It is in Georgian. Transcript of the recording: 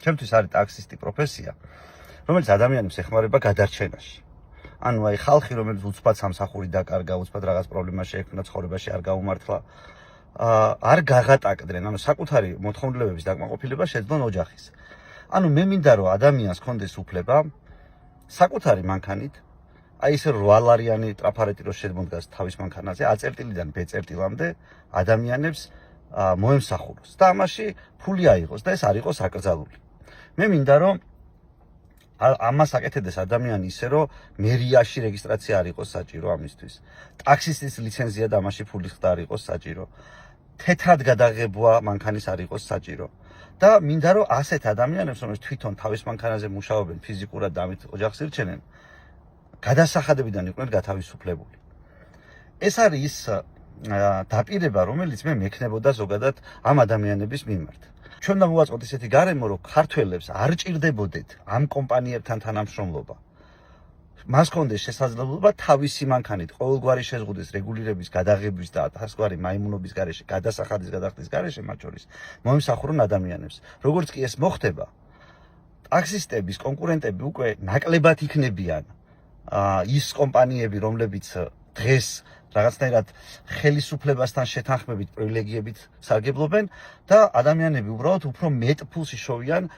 ჩემთვის არის ტაქსისტი პროფესია, რომელიც ადამიანებს ეხმარება გადარჩენაში. ანუ აი ხალხი, რომელიც უცბად სამსახური დაკარგა, უცბად რაღაც პრობლემა შეექმნა ცხოვრებაში, არ გაუმართლა, არ გაღატაკდნენ, ანუ საკუთარი მოთხოვნილებების დაკმაყოფილება შეძლონ ოჯახის. ანუ მე მინდა რომ ადამიანს კონდეს უფლება საკუთარი მანქანით, აი ეს 8 ლარიანი ტრაფარეტი რო შემდგას თავის მანქანაზე, A წერტილიდან B წერტილამდე ადამიანებს მოემსახუროს და ამაში ფული აიღოს და ეს არ იყოს აკრძალული. მე მინდა რომ ამას აკეთებდეს ადამიანი ისე რომ მერიაში რეგისტრაცია არ იყოს საჭირო ამისთვის. ტაქსისტის ლიცენზია და ამაში ფულის ხდა არ იყოს საჭირო. თეთრად გადაღებვა მანქანის არ იყოს საჭირო. და მინდა რომ ასეთ ადამიანებს, რომელიც თვითონ თავის მანქანაზე მუშაობენ ფიზიკურად და ამით ოჯახს ირჩენენ, გადასახადებიდან იყვნენ გათავისუფლებული. ეს არის ის დაპირება, რომელიც მე მექნებოდა ზოგადად ამ ადამიანების მიმართ. ჩვენ უნდა მოვაწყოთ ისეთი გარემო, რომ ქართველებს არ ჭირდებოდეთ ამ კომპანიებთან თანამშრომლობა. მას კონდეს შესაძლებლობა თავისი მანქანით ყოველგვარი შეზღუდვის, რეგულირების, გადაღების და ასგვარი მაიმუნობის გარეშე, გადასახადის გადახდის გარეშე მათ შორის მოემსახურონ ადამიანებს. როგორც კი ეს მოხდება, ტაქსისტების კონკურენტები უკვე ნაკლებად იქნებიან ის კომპანიები, რომლებიც დღეს რაღაცნაირად ხელისუფლებასთან შეთანხმებით პრივილეგიებით სარგებლობენ და ადამიანები უბრალოდ უფრო მეტ ფულს იშოვიან